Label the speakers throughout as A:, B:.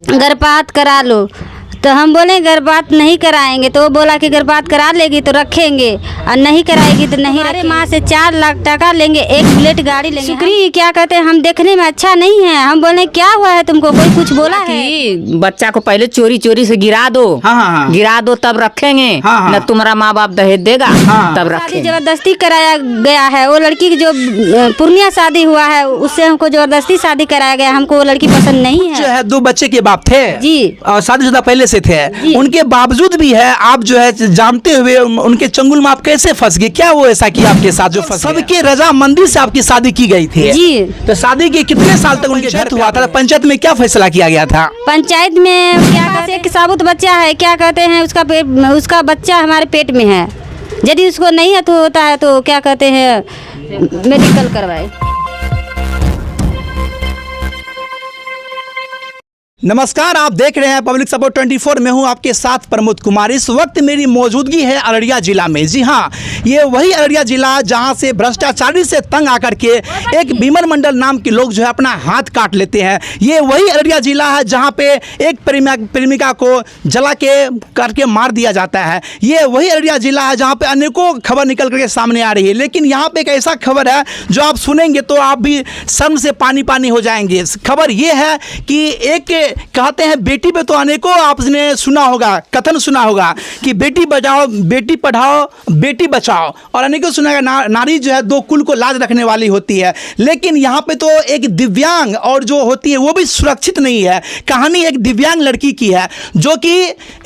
A: गर्भपात करा लो। तो हम बोले गर्भपात नहीं कराएंगे, तो वो बोला कि गर्भपात करा लेगी तो रखेंगे और नहीं कराएगी तो नहीं। हमारे माँ से 4 लाख टका लेंगे, 1 बुलेट गाड़ी लेंगे। शुक्री क्या कहते हैं, हम देखने में अच्छा नहीं है। हम बोले क्या हुआ है तुमको, कोई कुछ बोला है?
B: बच्चा को पहले चोरी चोरी से गिरा दो। हाँ। गिरा दो तब रखेंगे। हाँ। न तुम्हारा माँ बाप दहेज देगा। हाँ। तब रखेंगे। जबरदस्ती कराया गया है। वो लड़की की जो पूर्णिया शादी हुआ है उससे हमको जबरदस्ती शादी कराया गया। हमको वो लड़की पसंद नहीं है।
C: जो है 2 बच्चे के बाप थे
A: जी,
C: और शादीशुदा पहले से थे। उनके बावजूद भी है आप जो है जानते हुए उनके चंगुल में आप कैसे फंस गए? क्या वो ऐसा किया आपके साथ जो फंस गए? सबके रजामंदी से आपकी शादी की गई थी
A: जी।
C: तो शादी के कितने साल तक उनके घर हुआ था? पंचायत में क्या फैसला किया गया था?
A: पंचायत में क्या कहते हैं कि साबुत बच्चा है, क्या कहते हैं उसका बच्चा हमारे पेट में है। यदि उसको नहीं है तो होता है तो क्या कहते हैं मेडिकल करवाए।
C: नमस्कार, आप देख रहे हैं पब्लिक सपोर्ट 24। में हूं आपके साथ प्रमोद कुमार। इस वक्त मेरी मौजूदगी है अररिया जिला में। जी हां, ये वही अररिया जिला जहां से भ्रष्टाचारी से तंग आकर के एक विमल मंडल नाम के लोग जो है अपना हाथ काट लेते हैं। ये वही अररिया जिला है जहां पे एक प्रेमिका को जला के करके मार दिया जाता है। ये वही अररिया जिला है जहाँ पे अनेकों खबर निकल करके सामने आ रही है। लेकिन यहाँ पे एक ऐसा खबर है जो आप सुनेंगे तो आप भी शर्म से पानी पानी हो जाएंगे। खबर ये है कि एक कहते हैं बेटी पे तो अनेकों आपने सुना होगा, कथन सुना होगा कि बेटी बचाओ, बेटी पढ़ाओ, बेटी बचाओ, और अनेकों सुना है नारी जो है 2 कुल को लाज रखने वाली होती है। लेकिन यहाँ पे तो एक दिव्यांग और जो होती है वो भी सुरक्षित नहीं है। कहानी एक दिव्यांग लड़की की है जो कि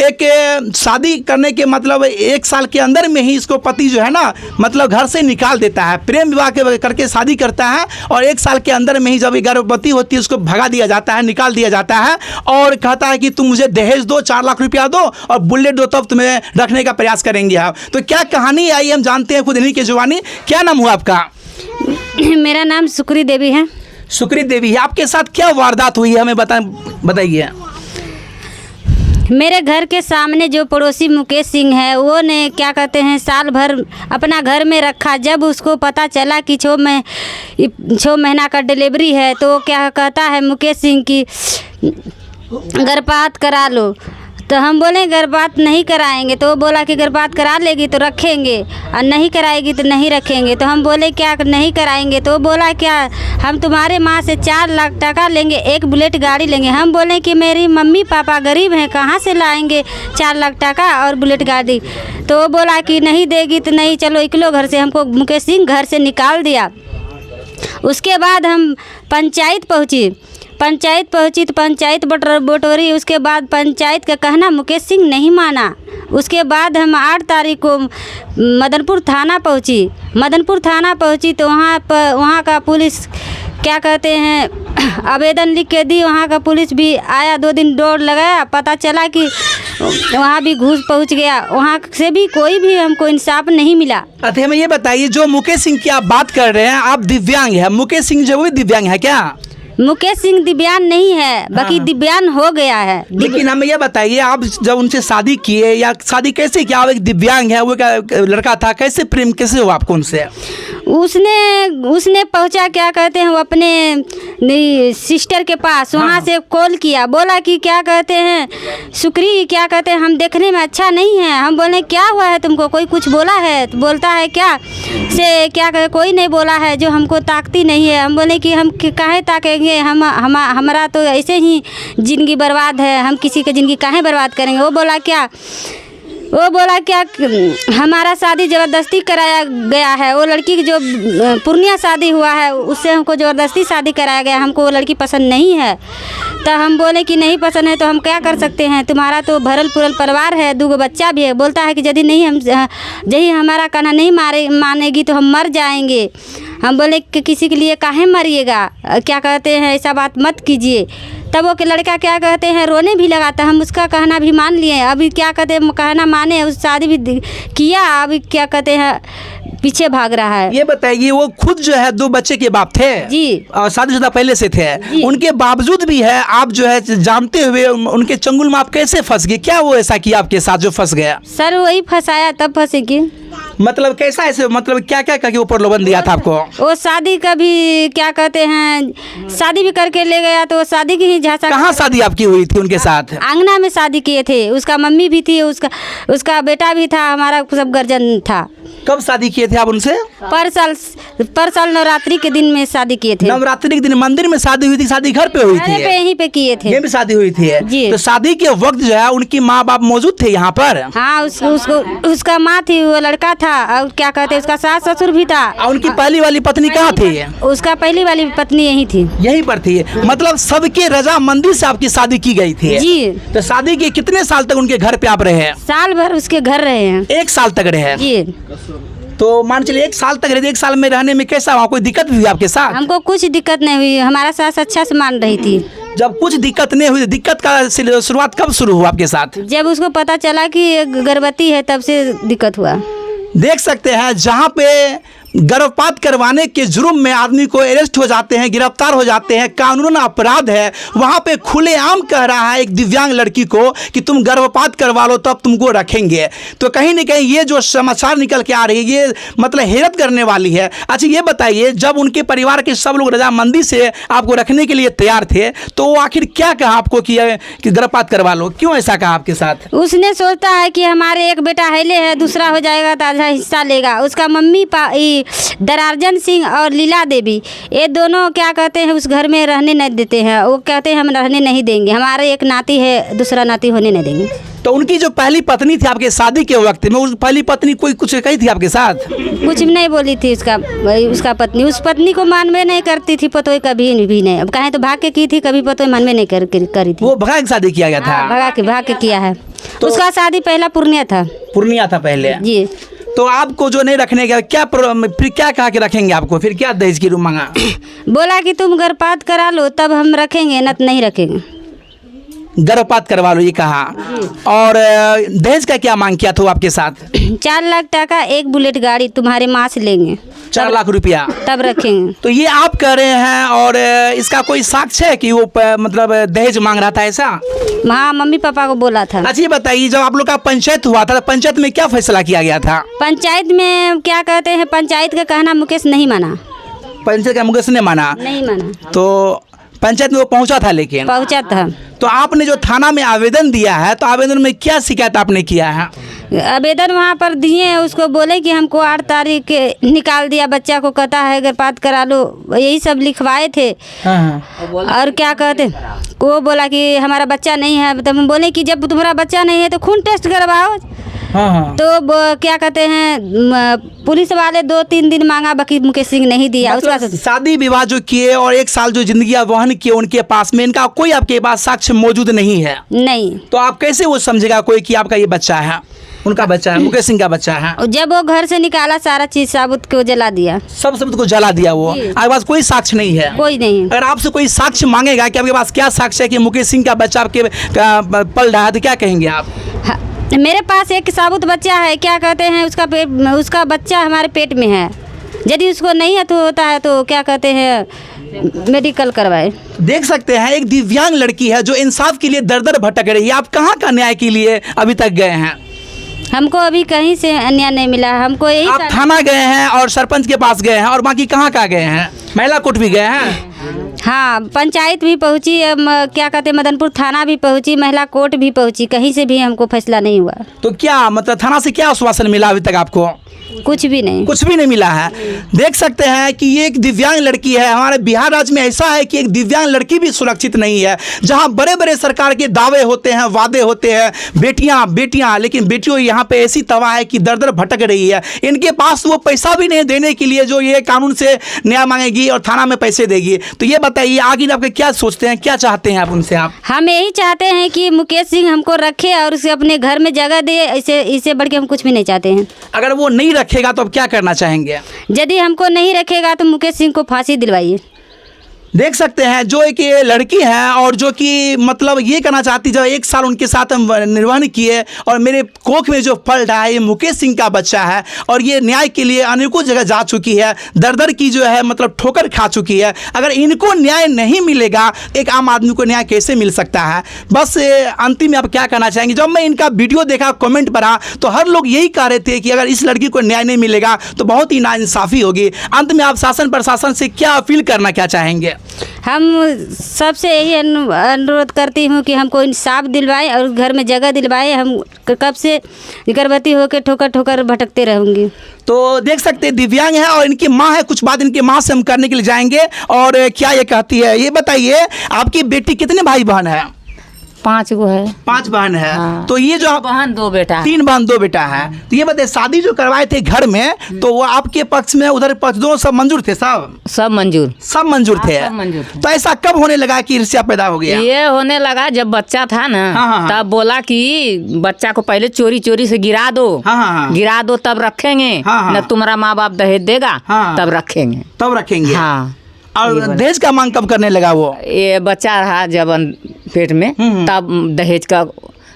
C: एक शादी करने के मतलब 1 साल के अंदर में ही इसको पति जो है ना मतलब घर से निकाल देता है। प्रेम विवाह करके शादी करता है और 1 साल के अंदर में ही जब गर्भवती होती है उसको भगा दिया जाता है, निकाल दिया जाता है और कहता है कि तुम मुझे दहेज दो, 4 लाख रुपया दो और बुलेट दो, तब तुम्हें रखने का प्रयास करेंगे आप। तो क्या कहानी आई हम जानते हैं खुद इन्हीं की जुबानी। क्या नाम हुआ आपका?
A: मेरा नाम सुक्री देवी है।
C: सुक्री देवी, आपके साथ क्या वारदात हुई है हमें बताइए।
A: मेरे घर के सामने जो पड़ोसी मुकेश सिंह है वो ने क्या कहते हैं साल भर अपना घर में रखा। जब उसको पता चला कि 6 महीना का डिलीवरी है तो क्या कहता है मुकेश सिंह की गर्भपात करा लो। तो हम बोले गर्भपात नहीं कराएंगे, तो वो बोला कि गर्भपात करा लेगी तो रखेंगे और नहीं कराएगी तो नहीं रखेंगे। तो हम बोले क्या नहीं कराएंगे, तो वो बोला क्या हम तुम्हारे माँ से 4 लाख टका लेंगे, 1 बुलेट गाड़ी लेंगे। हम बोले कि मेरी मम्मी पापा गरीब हैं, कहाँ से लाएंगे 4 लाख टका और बुलेट गाड़ी। तो वो बोला कि नहीं देगी तो नहीं, चलो निकलो घर से। हमको मुकेश सिंह घर से निकाल दिया। उसके बाद हम पंचायत पहुँची तो पंचायत बटोरी। उसके बाद पंचायत का कहना मुकेश सिंह नहीं माना। उसके बाद हम 8 तारीख को मदनपुर थाना पहुंची तो वहाँ का पुलिस क्या कहते हैं आवेदन लिख के दी। वहाँ का पुलिस भी आया, 2 दिन दौड़ लगाया, पता चला कि वहाँ भी घूस पहुँच गया। वहाँ से भी कोई भी हमको इंसाफ नहीं मिला।
C: अच्छा, हमें ये बताइए जो मुकेश सिंह की आप बात कर रहे हैं, आप दिव्यांग है, मुकेश सिंह जो भी दिव्यांग है क्या?
A: मुकेश सिंह दिव्यांग नहीं है, बाकी दिव्यांग हो गया है।
C: लेकिन हमें ये बताइए आप जब उनसे शादी किए या शादी कैसे किया? आप एक दिव्यांग है, वो लड़का था, कैसे प्रेम कैसे हुआ आपको उनसे?
A: उसने पहुंचा क्या कहते हैं वो अपने सिस्टर के पास, वहाँ से कॉल किया, बोला कि क्या कहते हैं सुक्री क्या कहते हैं हम देखने में अच्छा नहीं है। हम बोले क्या हुआ है तुमको, कोई कुछ बोला है? तो बोलता है क्या से क्या कहते कोई नहीं बोला है, जो हमको ताकती नहीं है। हम बोले कि हम काहे ताकेंगे, हमारा तो ऐसे ही ज़िंदगी बर्बाद है, हम किसी की ज़िंदगी काहे बर्बाद करेंगे। वो बोला क्या हमारा शादी ज़बरदस्ती कराया गया है। वो लड़की की जो पूर्णिया शादी हुआ है उससे हमको ज़बरदस्ती शादी कराया गया, हमको वो लड़की पसंद नहीं है। तो हम बोले कि नहीं पसंद है तो हम क्या कर सकते हैं, तुम्हारा तो भरल पुरल परिवार है, 2 बच्चा भी है। बोलता है कि यदि हमारा कहना नहीं मानेगी तो हम मर जाएंगे। हम बोले कि किसी के लिए काहे मरिएगा, क्या कहते हैं ऐसा बात मत कीजिए। तब वो लड़का क्या कहते हैं रोने भी लगाता। हम उसका कहना भी मान लिए, अभी क्या कहते हैं कहना माने, उस शादी भी किया, अभी क्या कहते हैं पीछे भाग रहा है।
C: ये बताइए वो खुद जो है 2 बच्चे के बाप थे
A: जी
C: और शादीशुदा पहले से थे, उनके बावजूद भी है आप जो है जानते हुए उनके चंगुल में आप कैसे फंस गए? क्या वो ऐसा किया आपके साथ जो फंस गया?
A: सर वही फंसाया तब फंसेगी।
C: मतलब कैसा ऐसे, मतलब क्या क्या करके वो प्रलोभन दिया था आपको?
A: वो शादी का भी क्या कहते हैं, शादी भी करके ले गया, तो शादी की ही झांसा।
C: कहाँ शादी आपकी हुई थी उनके साथ?
A: आंगना में शादी किए थे, उसका मम्मी भी थी, उसका बेटा भी था, हमारा सब गर्जन था।
C: कब शादी किए थे आप उनसे?
A: पर साल नवरात्रि के दिन में शादी किए थे।
C: नवरात्रि के दिन मंदिर में शादी हुई थी, शादी घर पे हुई थी?
A: पे यहीं पे किए थे।
C: ये भी शादी हुई थी
A: जी।
C: तो शादी के वक्त जो है उनकी माँ बाप मौजूद थे यहाँ पर?
A: हाँ, उसका माँ थी, वो लड़का था, और क्या कहते हैं उसका सास ससुर भी था।
C: और उनकी पहली वाली पत्नी कहाँ थी?
A: उसका पहली वाली पत्नी यही थी,
C: यहीं पर थी। मतलब सबके रजामंदी से आपकी शादी की गई थी?
A: जी।
C: तो शादी के कितने साल तक उनके घर पे आप रहे हैं?
A: साल भर उसके घर रहे हैं।
C: 1 साल तक रहे हैं?
A: जी।
C: तो मान चलिए 1 साल तक रहे, 1 साल में रहने में कैसा हुआ? कोई दिक्कत भी हुई आपके साथ?
A: हमको कुछ दिक्कत नहीं हुई, हमारा सास अच्छा से मान रही थी।
C: जब कुछ दिक्कत नहीं हुई, दिक्कत का शुरुआत कब शुरू हुआ आपके साथ?
A: जब उसको पता चला कि गर्भवती है, तब से दिक्कत हुआ।
C: देख सकते हैं जहाँ पे गर्भपात करवाने के जुर्म में आदमी को अरेस्ट हो जाते हैं, गिरफ्तार हो जाते हैं, कानूनन अपराध है, वहाँ पे खुलेआम कह रहा है एक दिव्यांग लड़की को कि तुम गर्भपात करवा लो तब तुमको रखेंगे। तो कहीं न कहीं ये जो समाचार निकल के आ रही है, ये मतलब हैरत करने वाली है। अच्छा ये बताइए, जब उनके परिवार के सब लोग रजामंदी से आपको रखने के लिए तैयार थे, तो वो आखिर क्या कहा आपको कि गर्भपात करवा लो? क्यों ऐसा कहा आपके साथ?
A: उसने सोचता है कि हमारे एक बेटा हैले है, दूसरा हो जाएगा तो आधा हिस्सा लेगा। उसका मम्मी दरारजन सिंह और लीला देवी, ये दोनों क्या कहते हैं उस घर में रहने नहीं देते हैं। वो कहते हैं हम रहने नहीं देंगे, हमारे एक नाती है, दूसरा नाती होने नहीं देंगे।
C: तो उनकी जो पहली पत्नी थी आपके शादी के वक्त में, उस पहली पत्नी कोई कुछ कही थी आपके साथ?
A: कुछ नहीं बोली थी उसका पत्नी। उस पत्नी को मानवे नहीं करती थी पतोई, कभी भी नहीं। अब कहें तो भाग के की थी, कभी पतोई मानवे नहीं करी थी।
C: वो भगा के शादी किया गया था?
A: भाग के किया है। तो उसका शादी पहला पूर्णिया था पहले। जी।
C: तो आपको जो नहीं रखने का क्या फिर क्या कहा कि रखेंगे आपको? फिर क्या दहेज की रूम मांगा?
A: बोला कि तुम गर्भपात करा लो तब हम रखेंगे, न नहीं रखेंगे।
C: गर्भपात करवा लो ये कहा। और दहेज का क्या मांग किया था आपके साथ?
A: 4 लाख टका, 1 बुलेट गाड़ी तुम्हारे माँ से लेंगे।
C: 4 लाख रुपया
A: तब रखेंगे।
C: तो ये आप कह रहे हैं, और इसका कोई साक्ष्य है कि वो मतलब दहेज मांग रहा था ऐसा?
A: हाँ, मम्मी पापा को बोला था।
C: अच्छा ये बताइए, जब आप लोग का पंचायत हुआ था, पंचायत में क्या फैसला किया गया था?
A: पंचायत में क्या कहते हैं, पंचायत का कहना मुकेश नहीं माना।
C: पंचायत का मुकेश ने माना?
A: नहीं माना।
C: तो पंचायत में वो पहुंचा था? लेकिन
A: पहुंचा था।
C: तो आपने जो थाना में आवेदन दिया है, तो आवेदन में क्या शिकायत आपने किया है?
A: आवेदन वहाँ पर दिए, उसको बोले कि हमको 8 तारीख निकाल दिया, बच्चा को कहता है गर्भपात करा लो, यही सब लिखवाए थे। और क्या कहते, वो बोला कि हमारा बच्चा नहीं है। तब हम बोले कि जब तुम्हारा बच्चा नहीं है तो खून टेस्ट करवाओ। तो क्या कहते हैं, पुलिस वाले 2-3 दिन मांगा, बाकी मुकेश सिंह नहीं दिया।
C: मतलब उसका शादी विवाह जो किए और 1 साल जो जिंदगी वहन किए उनके पास में, इनका कोई आपके पास साक्ष्य मौजूद नहीं है?
A: नहीं।
C: तो आप कैसे वो समझेगा कोई कि आपका ये बच्चा है, उनका बच्चा है, मुकेश सिंह का बच्चा है?
A: जब वो घर से निकाला, सारा चीज साबुत को जला दिया,
C: सब सबूत को जला दिया। वो आपके पास कोई साक्ष्य नहीं है?
A: कोई नहीं।
C: अगर आपसे कोई साक्ष्य मांगेगा कि आपके पास क्या साक्ष्य है कि मुकेश सिंह का बच्चा आपके पल रहा है, तो क्या कहेंगे आप?
A: मेरे पास एक साबुत बच्चा है, क्या कहते हैं उसका बच्चा हमारे पेट में है। यदि उसको नहीं है तो होता है तो क्या कहते हैं मेडिकल करवाए।
C: देख सकते हैं एक दिव्यांग लड़की है जो इंसाफ के लिए दर दर भटक रही है। आप कहाँ का न्याय के लिए अभी तक गए हैं?
A: हमको अभी कहीं से अन्याय नहीं मिला। हमको यही
C: आप थाना गए हैं और सरपंच के पास गए हैं, और बाकी कहाँ गए हैं? महिला कोर्ट भी गए हैं?
A: हाँ, पंचायत भी पहुंची, क्या कहते मदनपुर थाना भी पहुंची, महिला कोर्ट भी पहुंची, कहीं से भी हमको फैसला नहीं हुआ।
C: तो क्या मतलब थाना से क्या आश्वासन मिला अभी तक आपको?
A: कुछ भी नहीं।
C: कुछ भी नहीं मिला है। देख सकते हैं कि ये एक दिव्यांग लड़की है। हमारे बिहार राज्य में ऐसा है कि एक दिव्यांग लड़की भी सुरक्षित नहीं है, जहां बड़े बड़े सरकार के दावे होते हैं, वादे होते हैं, बेटियां, लेकिन बेटियों यहाँ पे ऐसी तबाह है कि दर दर भटक रही है। इनके पास वो पैसा भी नहीं देने के लिए जो ये कानून से न्याय मांगेगी और थाना में पैसे देगी। तो ये बताइए आगे आपके क्या सोचते हैं, क्या चाहते हैं आप उनसे? आप
A: हम यही चाहते हैं कि मुकेश सिंह हमको रखे और उसे अपने घर में जगह दे। इससे बढ़ के हम कुछ भी नहीं चाहते हैं।
C: अगर वो नहीं रखेगा तो अब क्या करना चाहेंगे?
A: यदि हमको नहीं रखेगा तो मुकेश सिंह को फांसी दिलवाइए।
C: देख सकते हैं जो एक ये लड़की है और जो कि मतलब ये कहना चाहती, जब 1 साल उनके साथ हम निर्वहन किए और मेरे कोख में जो फल रहा है ये मुकेश सिंह का बच्चा है और ये न्याय के लिए अनेकों जगह जा चुकी है, दर दर की जो है मतलब ठोकर खा चुकी है। अगर इनको न्याय नहीं मिलेगा, एक आम आदमी को न्याय कैसे मिल सकता है? बस अंतिम में आप क्या कहना चाहेंगे? जब मैं इनका वीडियो देखा, कमेंट पढ़ा, तो हर लोग यही कह रहे थे कि अगर इस लड़की को न्याय नहीं मिलेगा तो बहुत ही नाइंसाफ़ी होगी। अंत में आप शासन प्रशासन से क्या अपील करना क्या चाहेंगे?
A: हम सबसे यही अनुरोध करती हूँ कि हमको इंसाफ दिलवाए और घर में जगह दिलवाए। हम कब से गर्भवती होकर ठोकर ठोकर भटकते रहूँगी।
C: तो देख सकते हैं दिव्यांग है और इनकी माँ है। कुछ बात इनकी माँ से हम करने के लिए जाएंगे और क्या ये कहती है ये बताइए। आपकी बेटी कितने भाई बहन है?
B: 5 गो है।
C: 5 बहन है।
B: हाँ।
C: तो ये जो
B: बहन 2 बेटा।
C: 3 बहन 2 बेटा है। तो ये बताइए शादी जो करवाए थे घर में, तो वो आपके पक्ष में उधर पक्ष दोनों सब मंजूर थे?
B: सब मंजूर।
C: सब मंजूर थे।
B: सब मंजूर थे।
C: तो ऐसा कब होने लगा कि ईर्ष्या पैदा हो गया?
B: ये होने लगा जब बच्चा था ना।
C: हाँ।
B: तब बोला कि बच्चा को पहले चोरी चोरी से गिरा दो।
C: हाँ।
B: गिरा दो तब रखेंगे।
C: हाँ।
B: न तुम्हारा माँ बाप दहेज देगा।
C: हाँ।
B: तब रखेंगे।
C: तब रखेंगे।
B: हाँ।
C: और दहेज का मांग कब करने लगा वो?
B: ये बच्चा रहा जब पेट में, तब दहेज का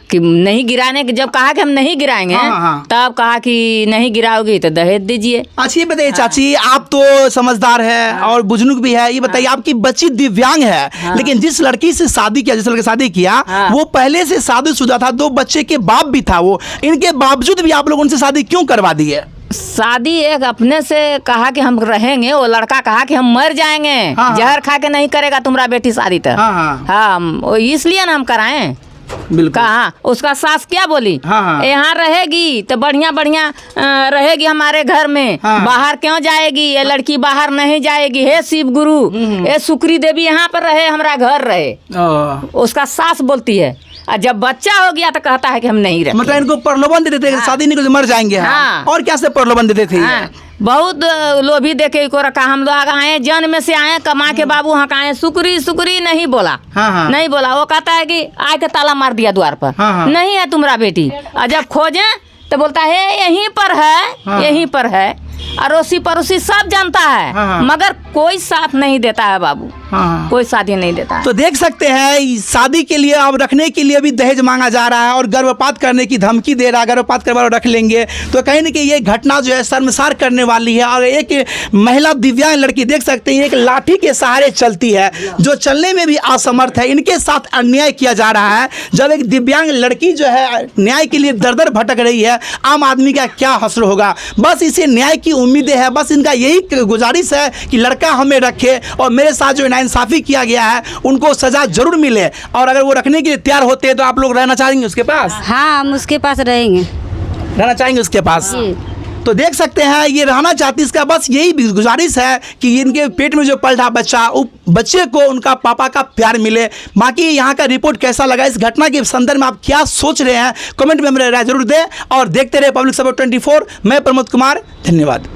B: कि नहीं गिराने के, जब कहा कि हम नहीं गिराएंगे,
C: हाँ।
B: तब कहा कि नहीं गिराओगी तो दहेज दीजिए।
C: अच्छा ये बताइए चाची, आप तो समझदार है और बुजुर्ग भी है, ये बताइए आपकी बच्ची दिव्यांग है, लेकिन जिस लड़की से शादी किया, जिस लड़के से शादी किया, वो पहले से शादीशुदा था, 2 बच्चे के बाप भी था वो, इनके बावजूद भी आप लोग उनसे शादी क्यों करवा दी है?
B: शादी एक अपने से कहा कि हम रहेंगे, वो लड़का कहा कि हम मर जाएंगे।
C: हाँ।
B: जहर खा के नहीं करेगा तुम्हारा बेटी शादी तो। हाँ, इसलिए ना हम कराएं।
C: बिल्कुल।
B: कहा उसका सास क्या बोली?
C: हाँ।
B: यहाँ रहेगी तो बढ़िया बढ़िया रहेगी हमारे घर में।
C: हाँ।
B: बाहर क्यों जाएगी? ये लड़की बाहर नहीं जाएगी। हे शिव गुरु, ये शुक्री देवी यहाँ पर रहे, हमारा घर रहे। उसका सास बोलती है। और जब बच्चा हो गया तो कहता है कि हम नहीं रहे।
C: मतलब इनको प्रलोभन देते थे, शादी नहीं तो मर जाएंगे।
B: हाँ।
C: और क्या से प्रलोभन देते थे?
B: हाँ। बहुत लोभी देखे को रखा। हम लोग आए जन्म में से आए, कमा के बाबू हकाए, शुक्री शुक्री नहीं बोला।
C: हाँ।
B: नहीं बोला। वो कहता है कि आए के ताला मार दिया द्वार पर।
C: हाँ।
B: नहीं है तुम्हारा बेटी। और जब खोजे तो बोलता है यहीं पर है। यहीं पर है। अड़ोसी पड़ोसी सब जानता है।
C: हाँ।
B: मगर कोई साथ नहीं देता है बाबू।
C: हाँ।
B: कोई साथ ही नहीं देता है।
C: तो देख सकते हैं शादी के लिए अब रखने के लिए भी दहेज मांगा जा रहा है और गर्भपात करने की धमकी दे रहा है, गर्भपात करवा रख लेंगे। तो कहीं ना कहीं ये घटना जो है शर्मसार करने वाली है। और एक महिला दिव्यांग लड़की देख सकते हैं एक लाठी के सहारे चलती है, जो चलने में भी असमर्थ है। इनके साथ अन्याय किया जा रहा है। जब एक दिव्यांग लड़की जो है न्याय के लिए दर दर भटक रही है, आम आदमी का क्या हश्र होगा। बस इसे न्याय की उम्मीदें है। बस इनका यही गुजारिश है कि लड़का हमें रखे और मेरे साथ जो नाइंसाफ़ी किया गया है उनको सजा जरूर मिले। और अगर वो रखने के लिए तैयार होते हैं तो आप लोग रहना चाहेंगे उसके पास?
A: हाँ, हम उसके पास रहेंगे।
C: रहना चाहेंगे उसके पास? तो देख सकते हैं ये रहना चाहती, इसका बस यही गुजारिश है कि इनके पेट में जो पल रहा बच्चा, बच्चे को उनका पापा का प्यार मिले। बाकी यहाँ का रिपोर्ट कैसा लगा, इस घटना के संदर्भ में आप क्या सोच रहे हैं, कमेंट में हमें राय जरूर दें। और देखते रहे पब्लिक सपोर्ट 24। मैं प्रमोद कुमार, धन्यवाद।